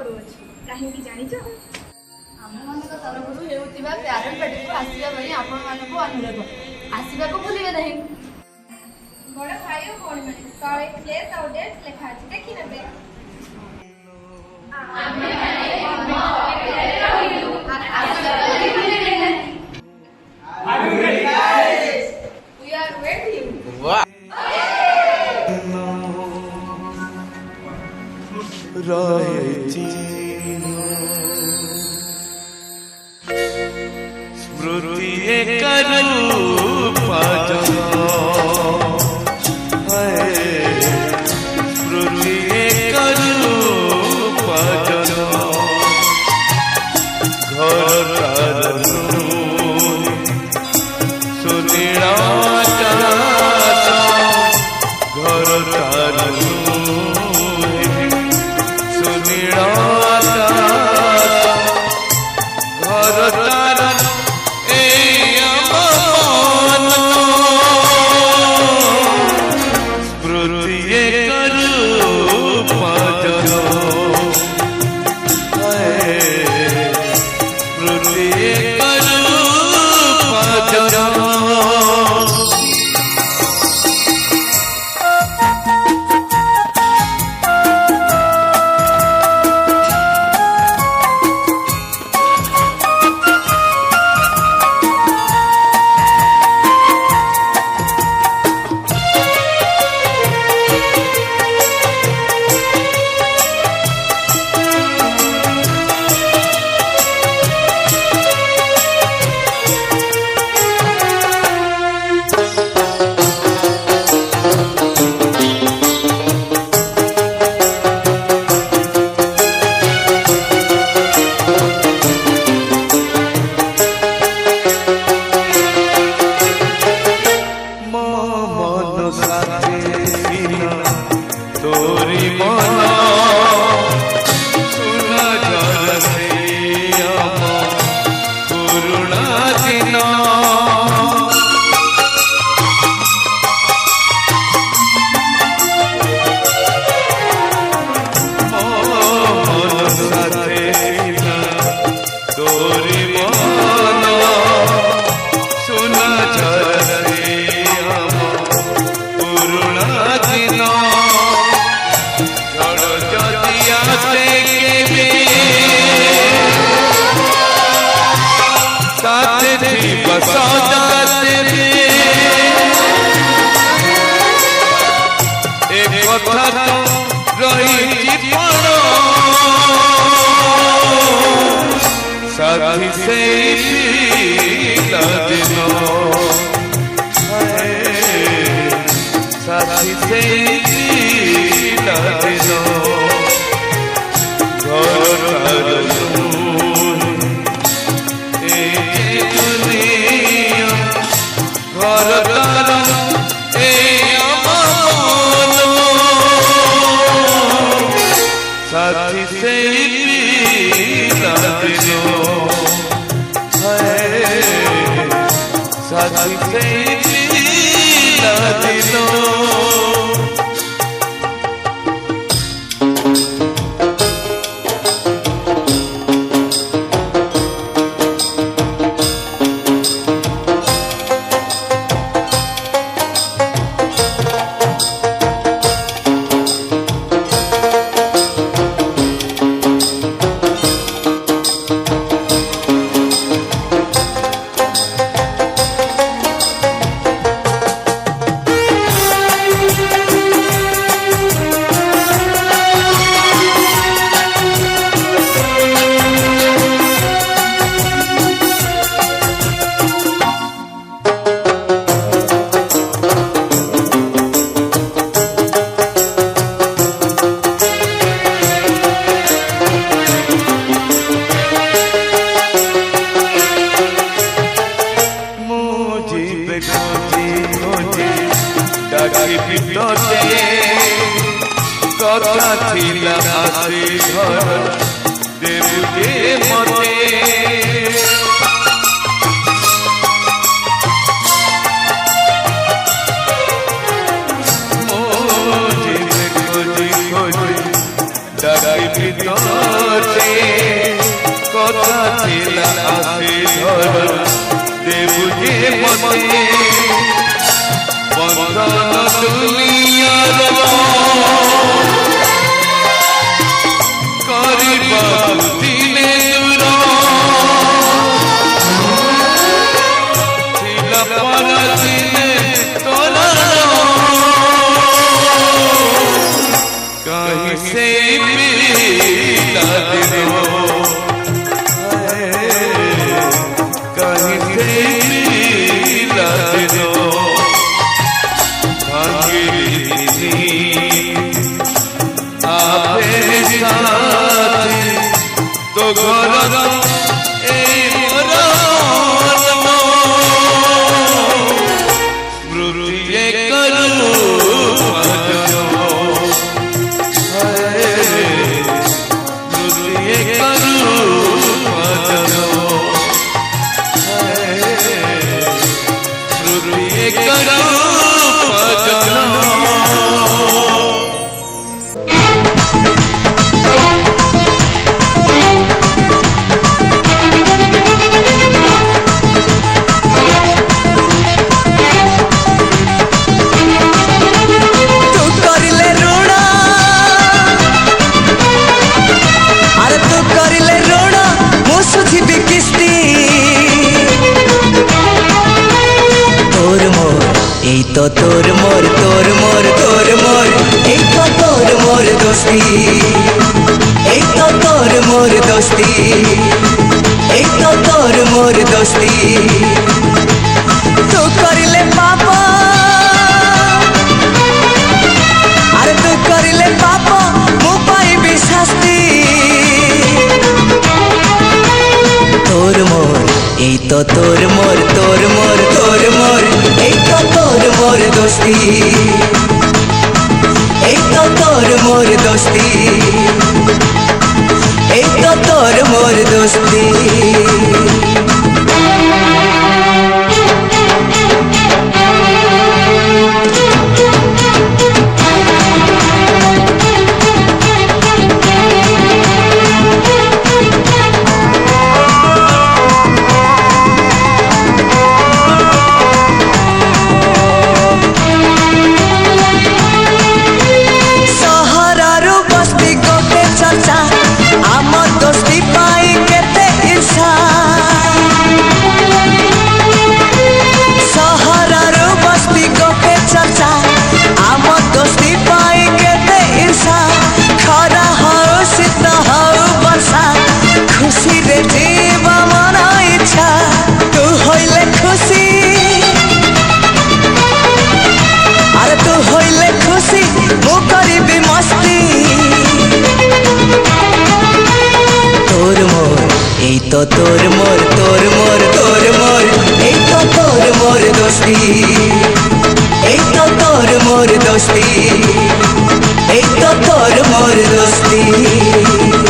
କରୁଅଛୁ कहीं जानिଛ आमମାନଙ୍କ तरफରୁ ହେଉଥିବା ପ୍ୟାରେଡ୍ ପାର୍ଟିକୁ ଆସିବା ପାଇଁ ଆପଣମାନଙ୍କୁ ଅନୁରୋଧ ଆସିବାକୁ ଭୁଲିବେ ନାହିଁ। ବଡ଼ ଭାଇ ଓ ଭଉଣୀମାନେ ତଳେ ପ୍ଲେସ୍ ଆଉ ଡେଟ୍ ଲେଖା ଅଛି ଦେଖି ନେବେ। We are waiting. स्मृति करूप स्मृति करूप घर सुनीला घर सुनीला साथी से साथी से साथी से साथी से कथा थिला आसी घर देबुके मते ডাকিবি তোতে কথা ছিল আসি ধর দেবু যে মতে বন্ধন দুনিয়ার করিবা দিনে দূর ছিল পরদিনে তোরা कहीं से मिला दिलो कहीं से मिला दिलो भांगी आपे साथी तो घर ए मरण मृत्यु करू तो तोर मोर तोर मोर तोर मोर एक तो तोर मोर दोस्ती एक तो तोर मोर दोस्ती एक तो तोर मोर दोस्ती तू करिले पापा अरे तू करिले पापा मु पाइबी शास्ति तोर मोर एक तो तोर मोर तोर मोर तोर मोर एक तो तोर मोर दोस्ती एक तो तोर मोर दोस्ती एक तो तोर मोर दोस्ती तो तोर मोर तोर मोर तोर मोर एक तो तोर मोर दोस्ती एक तो तोर मोर दोस्ती एक तो तोर मोर दोस्ती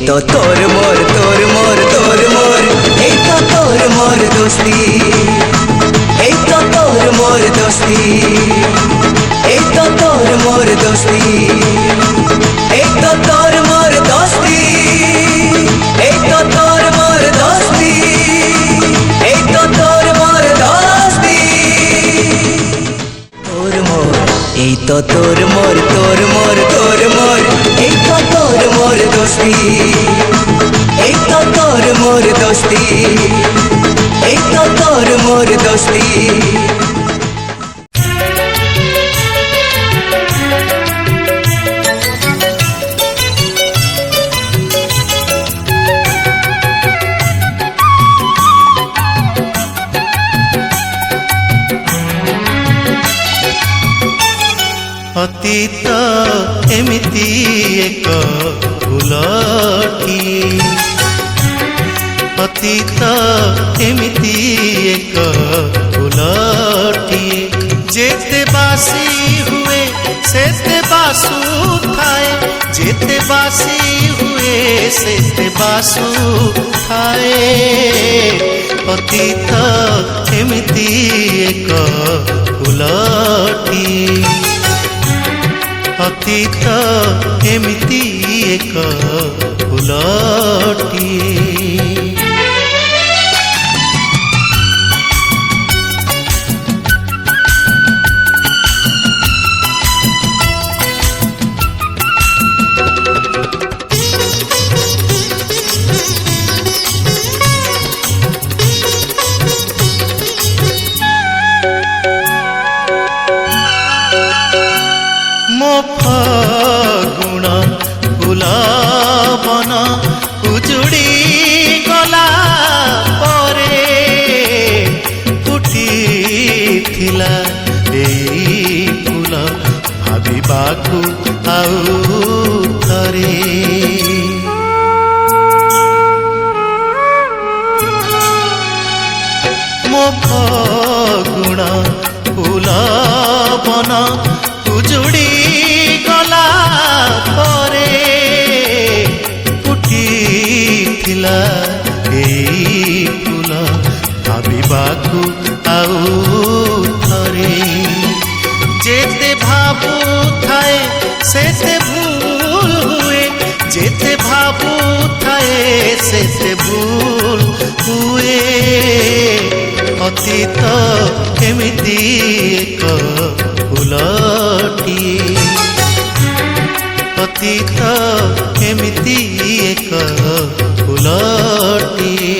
तो तोर मोर तोर मोर तोर मोर एक तो तोर मोर दोस्ती एक तो तोर मोर दोस्ती एक तो तोर मोर दोस्ती एक तो तोर मोर दोस्ती एक तो तोर मोर दोस्ती एक तो तोर मोर दोस्ती तोर मोर एक तो तोर मोर तोर मोर तोर मोर एक तो तोर मोर दोस्ती एक तो तोर मोर दोस्ती এই তো তোর মোর দোস্তি ଅତୀତ ଏମିତି ଏକ ଫୁଲଟିଏ ଅତୀତ ଏମିତି ଏକ ଫୁଲଟିଏ ଯେତେ ବାସି ହୁଏ ସେତେ ବାସୁ ଥାଏ ଯେତେ ବାସି ହୁଏ ସେତେ ବାସୁ ଥାଏ ଅତୀତ ଏମିତି ଏକ ଫୁଲଟିଏ ଅତୀତ ଏମିତି ଏକ ଫୁଲଟିଏ ଫଗୁଣ ଫୁଲବନ ଉଜୁଡ଼ି ଗଲା ପରେ ଫୁଟିଥିଲା ଏଇ ଫୁଲ ଭାବିବାକୁ ଆଉ ଥରେ ମୋ ଫଗୁଣ ଫୁଲବନ ଉଜୁଡ଼ି ଗଲା ପରେ ଫୁଟିଥିଲା ଏଇ ଫୁଲ ଭାବିବାକୁ ଆଉ ଥରେ ଯେତେ ଭାବୁଥାଏ ସେତେ ଭୁଲ ହୁଏ ଯେତେ ଭାବୁଥାଏ ସେତେ ଭୁଲ ହୁଏ ଅତୀତ ଏମିତି ଏକ ଫୁଲଟିଏ ଅତୀତ ଏମିତି ଏକ ଫୁଲଟିଏ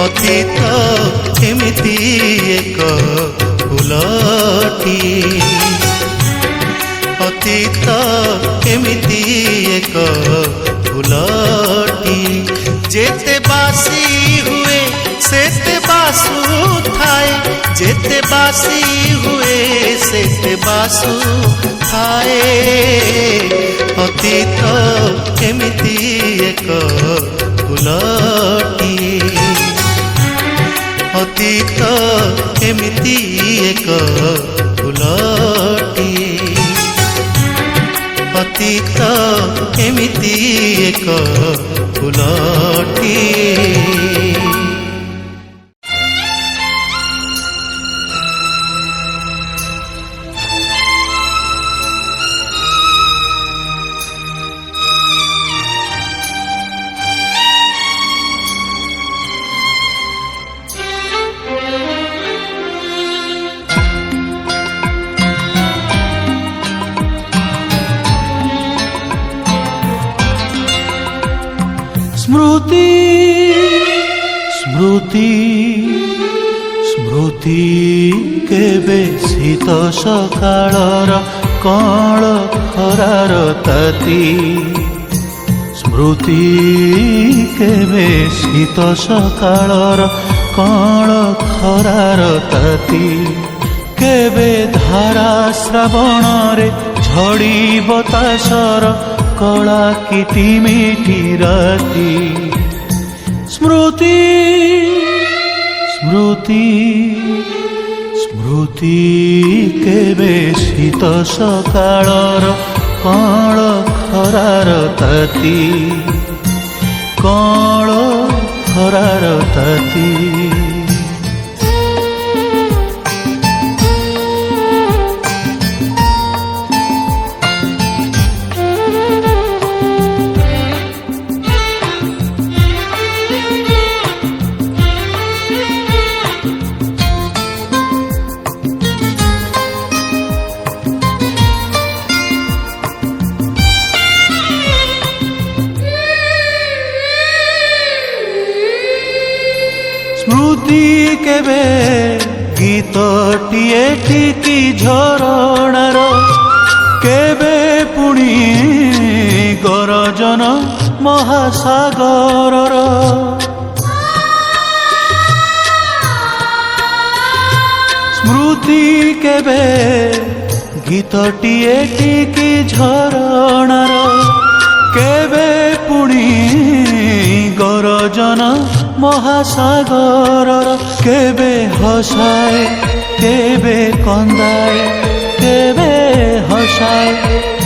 ଅତୀତ ଏମିତି ଏକ ଫୁଲଟିଏ ଅତୀତ ଏମିତି ଏକ ଫୁଲଟିଏ ଯେତେ ବାସି ହୁଏ ସେତେ ବାସୁ ଥାଏ ଯେତେ ବାସି ହୁଏ ସେତେ ବାସୁ ଥାଏ ଅତୀତ ଏମିତି ଏକ ଫୁଲଟିଏ ଅତୀତ ଏମିତି ଏକ ଫୁଲଟିଏ ଅତୀତ ଏମିତି ଏକ ଫୁଲଟିଏ स्मृति स्मृति स्मृति केबे शीत सकाळर कळ खरार ताती स्मृति केबे शीत सकाळर कळ खरार ताती केबे धारा श्रावण रे झड़ी बतासर कला किटिमिटी राती स्मृति स्मृति स्मृति केबे शीत सकाळर कळ खरार ताती कळ खरार ताती स्मृति केबे गीतटिए टिकी झरणार केबे पुणी गरजन महासागरर स्मृति केबे गीतटिए टिकी झरणार केबे पुणी गरजन महासागरर केबे हसाए केबे कंदाए केबे हसाए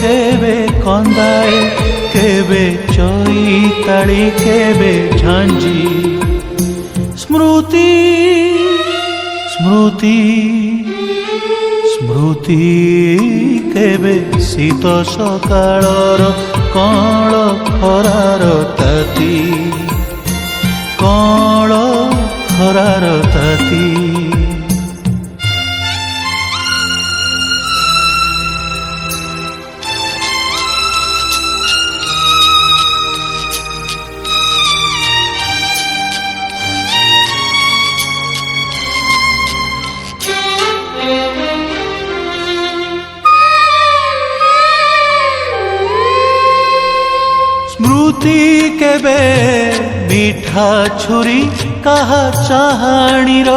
केबे कंदाए केबे चैताली केबे झांझी स्मृति स्मृति स्मृति केबे शीत सकाळर कळ खरार ताती कळ खरार ताती स्मृति केबे मीठा छुरी कहा चाहाणीर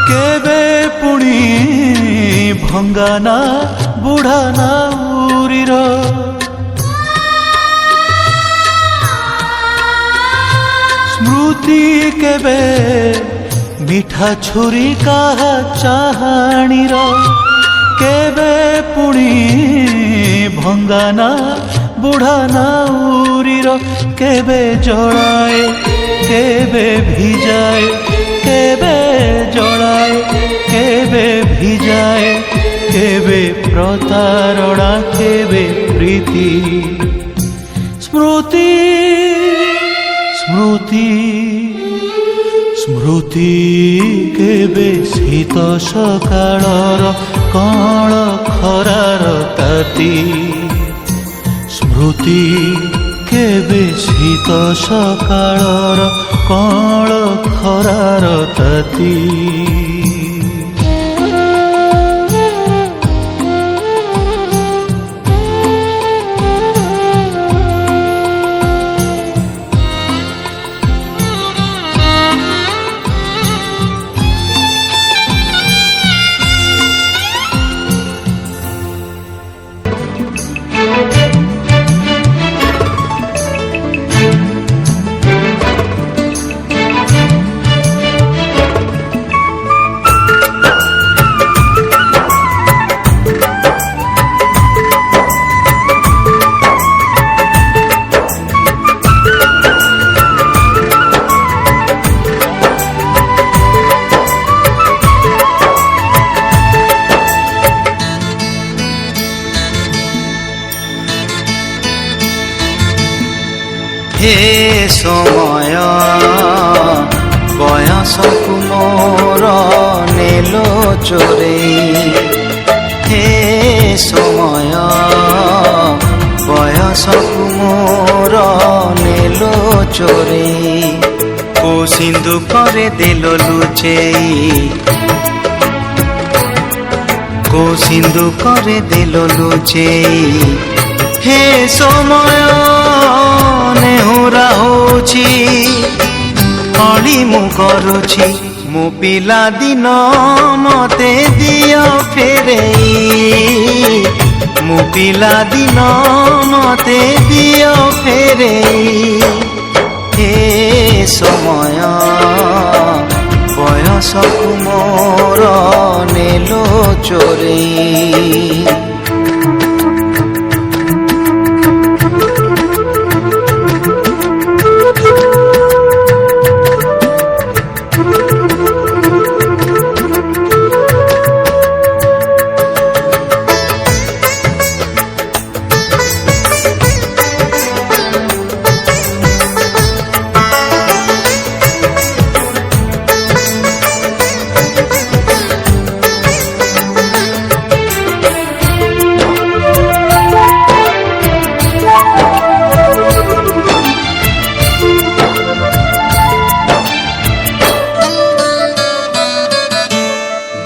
केबे पुणी भंगाना बुढ़ा नाउरीर स्मृति केबे मीठा छुरी कहा चाहाणीर केबे पुणी भंगाना बुढ़ा नाउरीर केबे जड़ाए केबे भिजाए केबे जड़ाए केबे भिजाए केबे प्रतारणा केबे प्रीति स्मृति स्मृति स्मृति केबे शीत सकाळर कळ खरार ताती स्मृति केबे शीत सकाळर कळ खरार ताती हे समय बयसकु मोर नेलो चोरे हे समय बयसकु मोर नेलो ଚୋରେଇ କୋ ସିନ୍ଧୁ କରେ ଦେଲ ଲୁଚେଇ କୋ ସିନ୍ଧୁ କରେ ଦେଲ ଲୁଚେଇ ହେ ସମୟ ନେହୁରା ହଉଛି ଅଳି ମୁଁ କରୁଛି ମୋ ପିଲା ଦିନ ମତେ ଦିଅ ଫେରେଇ ମୋ ପିଲା ଦିନ ମତେ ଦିଅ ଫେରେଇ ହେ ସମୟ ବୟସକୁ ମୋର ନେଲ ଚୋରେଇ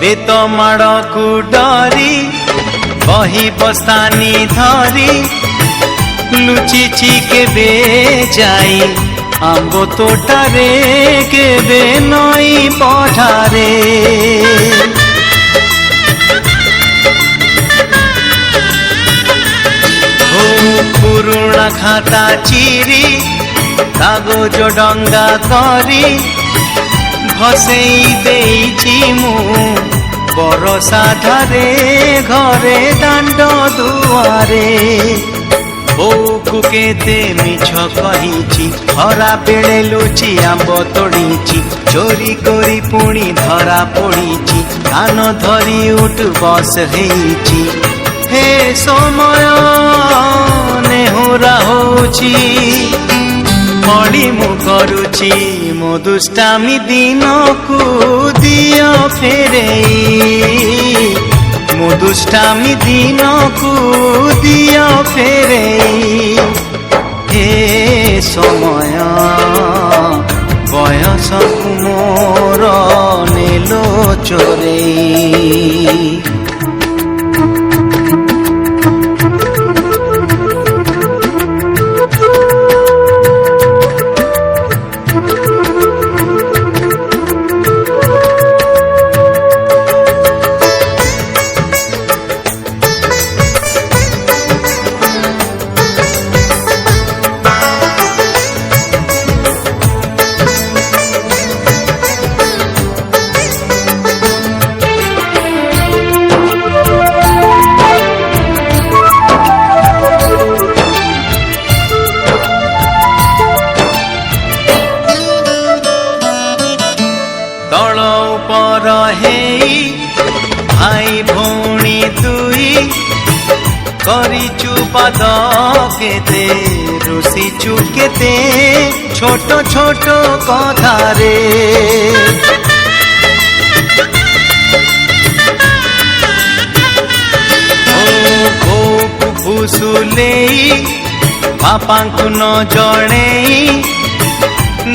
ବେତ ମାଡ଼କୁ ଡରି ବହି ବସ୍ତାନି ଧରି ଲୁଚିଛି କେବେ ଯାଇ ଆମ୍ବ ତୋଟାରେ କେବେ ନଈ ପଠାରେ ପୁରୁଣା ଖାତା ଚିରି କାଗଜ ଡଙ୍ଗା କରି ଭସେଇ ଦେଇଛି ମୁଁ ବରଷା ଧାରେ ଘରେ ଦାଣ୍ଡ ଦୁଆରେ ବୋଉକୁ କେତେ ମିଛ କହିଛି ଖରା ବେଳେ ଲୁଚି ଆମ୍ବ ତୋଳିଛି ଚୋରି କରି ପୁଣି ଧରା ପଡ଼ିଛି କାନ ଧରି ଉଠ ବସ ହେଇଛି ହେ ସମୟ ନେହୁରା ହଉଛି ଅଳି ମୁଁ କରୁଛି ମୋ ଦୁଷ୍ଟାମୀ ଦିନକୁ ଦିଅ ଫେରେଇ ମୋ ଦୁଷ୍ଟାମୀ ଦିନକୁ ଦିଅ ଫେରେଇ ହେ ସମୟ ବୟସକୁ ମୋର ନେଲ ଚୋରେଇ भाई भौणी दुई करिचु पाद केते रुसिचु केते छोट छोट कथारे भूसुलेई बापांकु न जणेई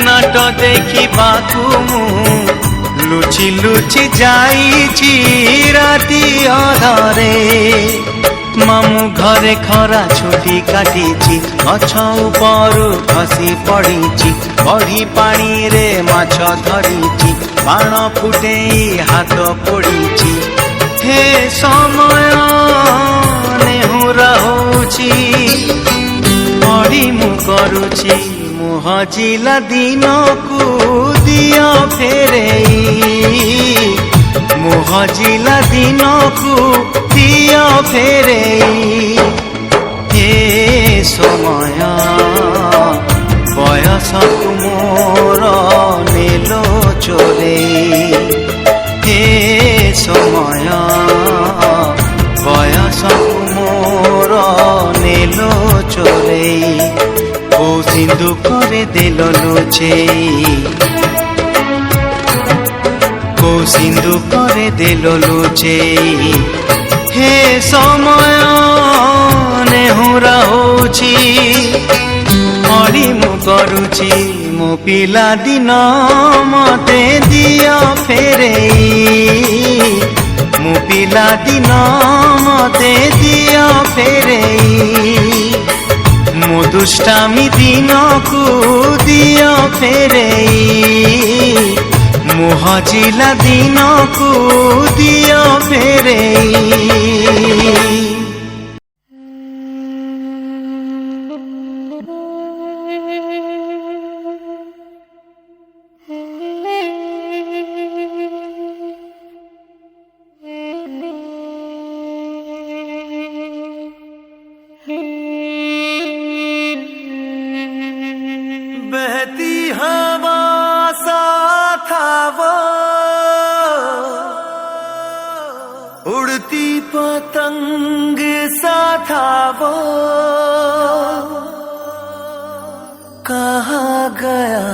नाट देखिबाकु लुचि लुचि जाइछि राति अधरे मामू घरे खरा छुटी काटिछि गछ उपरु खसी पड़िछि बढी पानी रे माछ धरिछि बाण फुटेई हाथ पोड़िछि हे समय नेहुरा होछि पड़ी मु करुछि मुह जिला दिन को दिया फेरेई मुह जिला दिन को दिया फेरेई हे समय बयस मोर नेलो चोरेई हे समय बयस मोर नेलो चोरेई ओ सिंधु करे देल लुचेई को सिंधु करे देल लुचेई हे समय नेहुरा होछि मरी मु କରୁଛି ମୋ ପିଲା ଦିନ ମତେ ଦିଅ ଫେରେଇ, ମୋ ପିଲା ଦିନ ମତେ ଦିଅ ଫେରେଇ, ମୋ ଦୁଷ୍ଟାମି ଦିନକୁ ଦିଅ ଫେରେଇ, ମୋ ହଜିଲା ଦିନକୁ ଦିଅ ଫେରେଇ। बहती हवा सा था वो, उड़ती पतंग सा था वो, कहाँ गया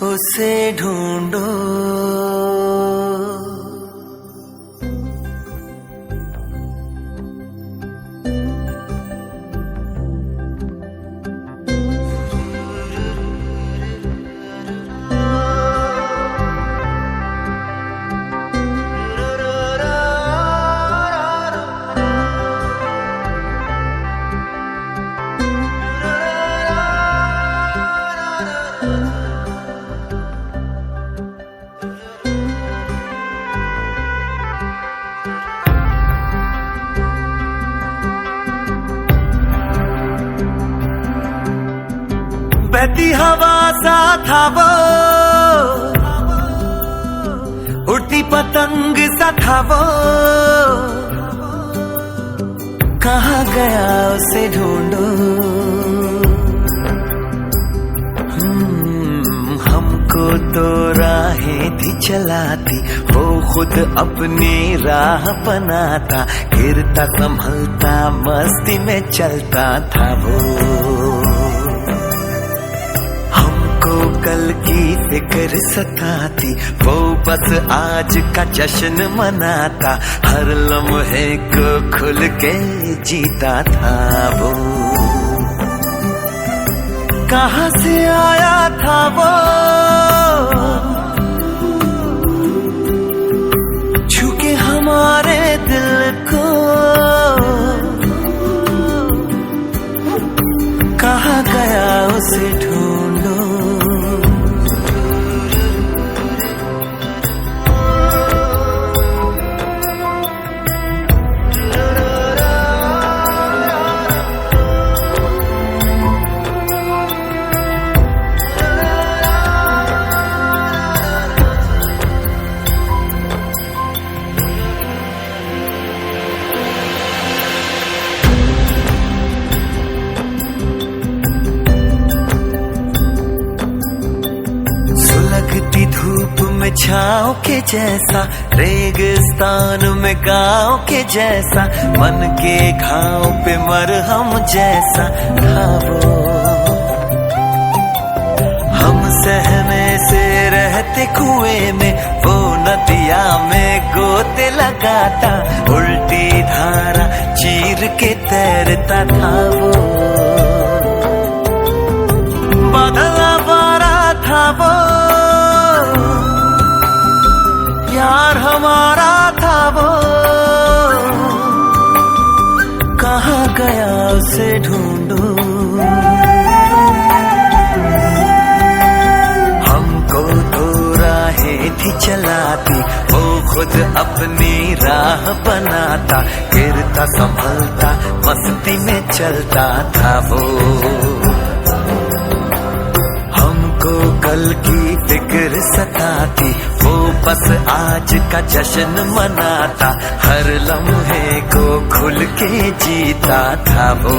उसे ढूंढो। बहती हवा सा था वो, उड़ती पतंग सा था वो, कहाँ गया उसे ढूंढो। हमको तो राहें थी चलाती, वो खुद अपनी राह बनाता, गिरता संभलता मस्ती में चलता था वो। कल की फिक्र सताती, वो बस आज का जश्न मनाता, हर लम्हे को खुल के जीता था वो। कहाँ से आया था वो, छूके हमारे दिल को, कहाँ गया उसे ढूंढो। धूप में छाँव के जैसा, रेगिस्तान में गाँव के जैसा, मन के घाव पे मरहम जैसा था वो। हम सहमे से रहते कुएं में, वो नदिया में गोते लगाता, उल्टी धारा चीर के तैरता था वो। बादला बारा था वो, यार हमारा था वो, कहाँ गया उसे ढूंढो। हमको तो राहें थी चलाती, वो खुद अपनी राह बनाता, गिरता संभलता मस्ती में चलता था वो। हमको कल की फिक्र सताती, वो बस आज का जश्न मनाता, हर लम्हे को खुल के जीता था वो।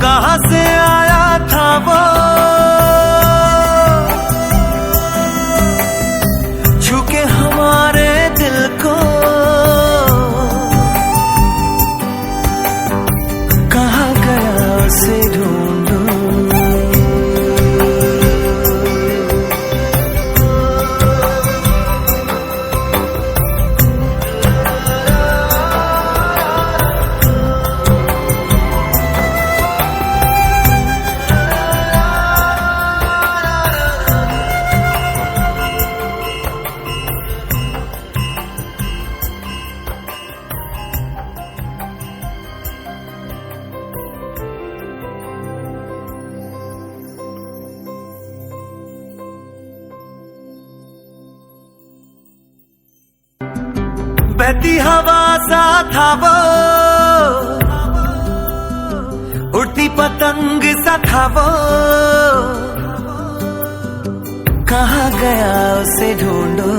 कहाँ से आया था वो, छूके हमारे दिल को, कहाँ गया उसे ढूंढो। बहती हवा सा था वो, उड़ती पतंग सा था वो, कहाँ गया उसे ढूंढो।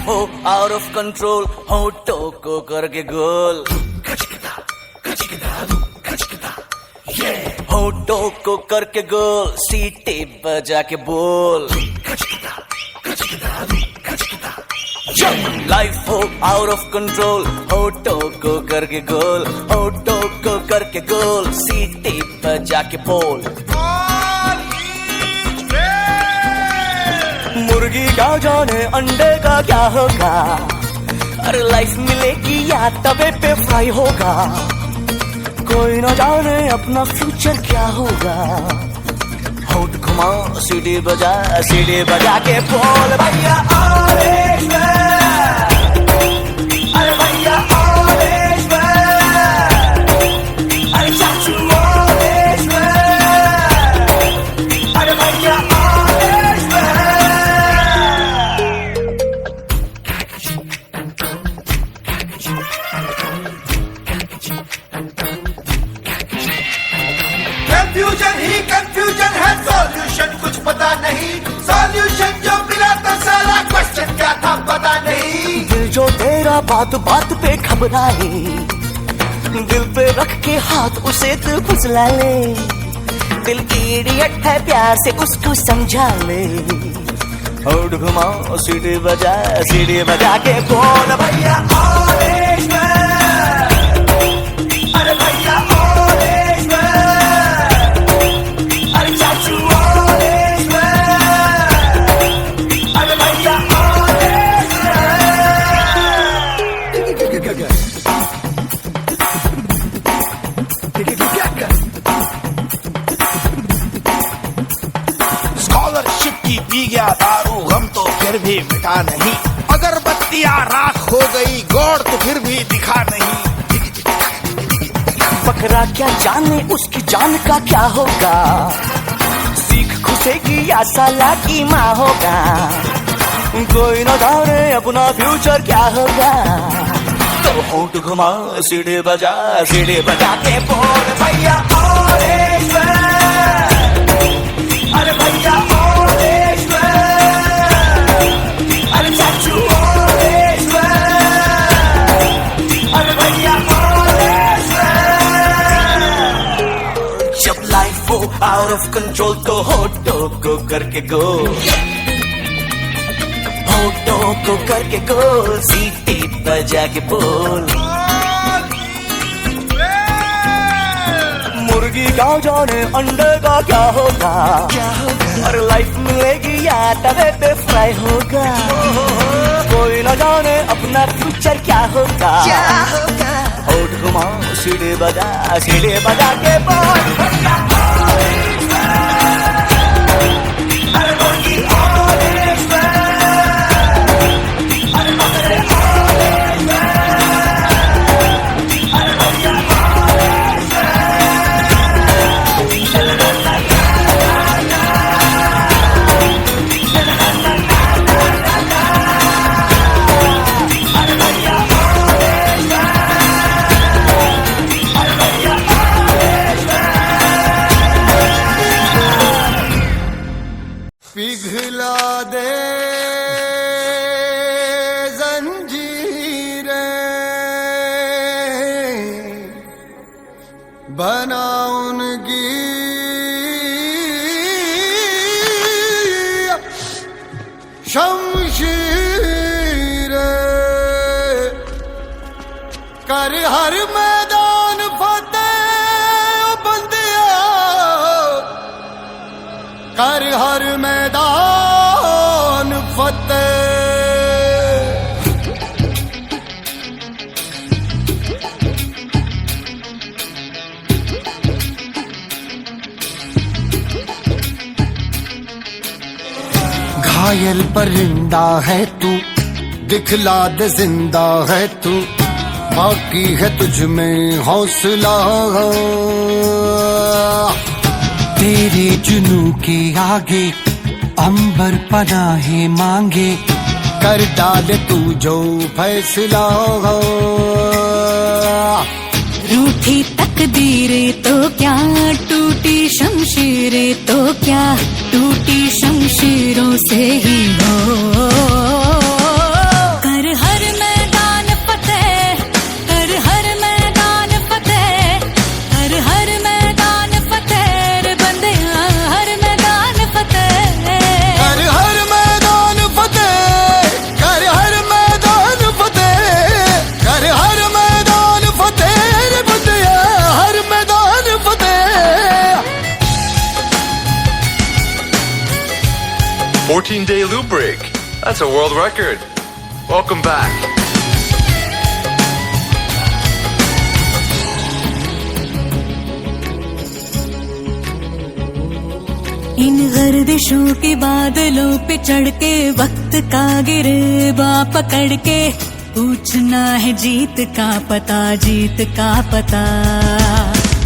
हो आउट ऑफ कंट्रोल, होठों को करके गोल, होठों को करके गोल, सीटी बजा के बोल। लाइफ हो आउट ऑफ कंट्रोल, होठों को करके गोल, होठों को करके गोल, सीटी बजा के बोल। मुर्गी का जाने अंडे का क्या होगा, अरे लाइफ मिलेगी या तवे पे फ्राई होगा, कोई न जाने अपना फ्यूचर क्या होगा। होठ घुमा सीढ़ी बजा के बोल भैया ऑरेंज मैन, अरे भैया ऑरेंज मैन, अरे चाचू ऑरेंज मैन, अरे भैया ऑरेंज मैन। कंफ्यूजन ही कंफ्यूजन है, सॉल्यूशन कुछ पता नहीं, सॉल्यूशन जो मिला तो साला क्वेश्चन क्या था पता नहीं। दिल जो तेरा बात बात पे घबराए, दिल पे रख के हाथ उसे तू फुसला ले, दिल इडियट है प्यार से उसको समझा ले। होठ घुमा सीढ़ी बजा के बोल भैया ऑरेंज मैन, अरे भैया ऑरेंज मैन, अरे चाचू ऑरेंज मैन, अरे भैया ऑरेंज स्कॉलरशिप की पी गया दारू, हम तो फिर भी मिटा नहीं, अगरबत्तियां राख हो गई, गॉड तो फिर भी दिखा नहीं। बकरा क्या जाने उसकी जान का क्या होगा, सीख खुशेगी या साला की माँ होगा, कोई न जाने अपना फ्यूचर क्या होगा। तो होठ घुमा सीढ़ी बजा के बोल भैया ऑरेंज मैन, अरे भैया ऑरेंज मैन, अरे चाचू ऑरेंज मैन, अरे भैया ऑरेंज मैन। जब लाइफ हो आउट ऑफ कंट्रोल तो होठों को करके गोल, होठों को करके गोल, सीटी बजा के बोल। मुर्गी का जाने अंडे का क्या होगा, और लाइफ मिलेगी या तवे पे फ्राई होगा, कोई न जाने अपना फ्यूचर क्या होगा। होठ घुमा सीढ़ी बजा के बोल भैया ऑरेंज मैन, अरे मुर्गी ऑरेंज मैन, अरे बकरे ऑरेंज मैन, अरे भैया ऑरेंज पिघला दे जंजीरें, बना उनकी शमशीरें, कर हर मैदान फतेह बंदिया, कर हर मैदान फतेह। घायल परिंदा है तू, दिखला दे जिंदा है तू, बाकी है तुझ में हौसला। तेरे जुनू के आगे अंबर पनाहे मांगे, कर डाले तू जो फैसला। रूठी तकदीरें तो क्या, टूटी शमशीरें तो क्या, टूटी शमशीरों से ही हो। कर हर मैदान फतेह, कर हर मैदान फतेह, कर हर मैदान फतेह रे बंदिया, हर मैदान फतेह। कर हर मैदान फतेह, कर हर मैदान फतेह, कर हर मैदान फतेह रे बंदिया, हर मैदान फतेह। 14-day loop break. That's a world record. Welcome back. इन गर्दिशों के बादलों पे चढ़ के वक्त का गिरेबा पकड़ के, पूछना है जीत का पता, जीत का पता।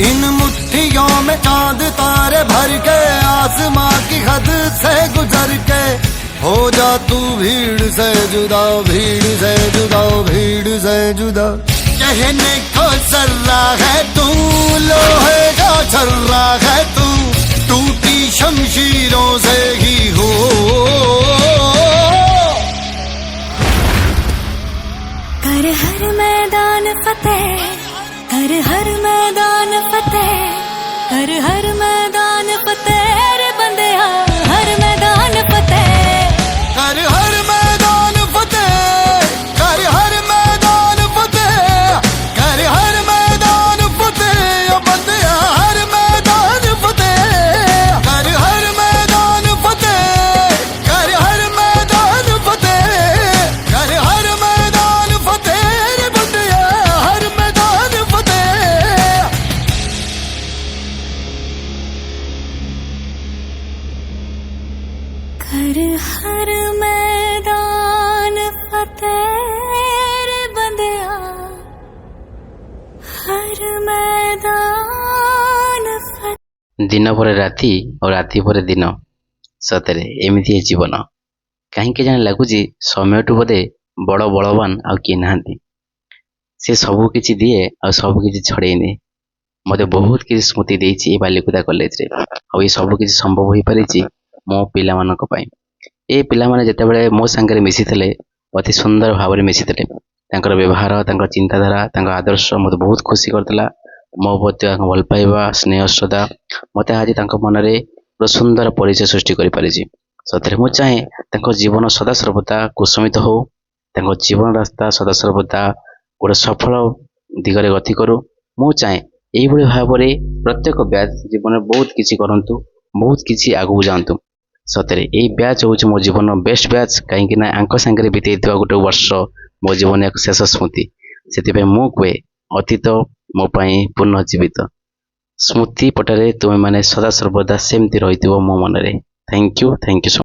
इन मुट्ठियों में चांद तारे भर के, आसमां की हद से गुजर के, हो जा तू भीड़ से जुदा, भीड़ से जुदा, भीड़ से जुदा। कहने को सर्रा है तू, लोहे का छर्रा है तू, टूटी शमशीरों से ही हो। कर हर मैदान फतेह, कर हर मैदान फतेह, कर हर मैदान फतेह रे बंदिया, हर मैदान फतेह। कर हर मैदान फतेह, कर हर मैदान फतेह, कर हर मैदान फतेह ओ बंदिया, हर मैदान फतेह। कर हर मैदान फतेह, कर हर मैदान फतेह, कर हर मैदान फतेह रे बंदिया, हर मैदान फतेह। कर हर मैदान फतेह रे बंदिया, हर मैदान फतेह। दिन पर राति और राति पर दिन, सତରେ ଏମିତି ଜୀବନ। କାହିଁକି ଜାଣି ଲାଗୁଛି ସମୟଠୁ ବୋଧେ ବଡ଼ ବଳବାନ ଆଉ କିଏ ନାହାନ୍ତି। ସେ ସବୁ କିଛି ଦିଏ ଆଉ ସବୁ କିଛି ଛଡ଼େଇ ନିଏ। ମୋତେ ବହୁତ କିଛି ସ୍ମୃତି ଦେଇଛି ଏ ବାଲିକୁଦା କଲେଜରେ, ଆଉ ଏ ସବୁ କିଛି ସମ୍ଭବ ହୋଇପାରିଛି ମୋ ପିଲାମାନଙ୍କ ପାଇଁ। ଏ ପିଲାମାନେ ଯେତେବେଳେ ମୋ ସାଙ୍ଗରେ ମିଶିଥିଲେ, ଅତି ସୁନ୍ଦର ଭାବରେ ମିଶିଥିଲେ। ତାଙ୍କର ବ୍ୟବହାର, ତାଙ୍କ ଚିନ୍ତାଧାରା, ତାଙ୍କ ଆଦର୍ଶ ମୋତେ ବହୁତ ଖୁସି କରିଥିଲା। ମୋ ପ୍ରତି ତାଙ୍କ ଭଲ ପାଇବା, ସ୍ନେହ, ଶ୍ରଦ୍ଧା ମୋତେ ଆଜି ତାଙ୍କ ମନରେ ଗୋଟେ ସୁନ୍ଦର ପରିଚୟ ସୃଷ୍ଟି କରିପାରିଛି। ସତରେ ମୁଁ ଚାହେଁ ତାଙ୍କ ଜୀବନ ସଦାସର୍ବଦା କୁସୁମିତ ହଉ, ତାଙ୍କ ଜୀବନ ରାସ୍ତା ସଦାସର୍ବଦା ଗୋଟେ ସଫଳ ଦିଗରେ ଗତି କରୁ। ମୁଁ ଚାହେଁ ଏଇଭଳି ଭାବରେ ପ୍ରତ୍ୟେକ ବ୍ୟାଚ୍ ଜୀବନରେ ବହୁତ କିଛି କରନ୍ତୁ, ବହୁତ କିଛି ଆଗକୁ ଯାଆନ୍ତୁ। ସତରେ ଏଇ ବ୍ୟାଚ୍ ହେଉଛି ମୋ ଜୀବନର ବେଷ୍ଟ ବ୍ୟାଚ୍, କାହିଁକି ନା ଆଙ୍କ ସାଙ୍ଗରେ ବିତେଇଥିବା ଗୋଟେ ବର୍ଷ ମୋ ଜୀବନର ଏକ ଶେଷ ସ୍ମୃତି। ସେଥିପାଇଁ ମୁଁ କୁହେ ଅତୀତ ମୋ ପାଇଁ ପୁନଃଜୀବିତ। ସ୍ମୃତି ପଟରେ ତୁମେମାନେ ସଦାସର୍ବଦା ସେମିତି ରହିଥିବ ମୋ ମନରେ। Thank you so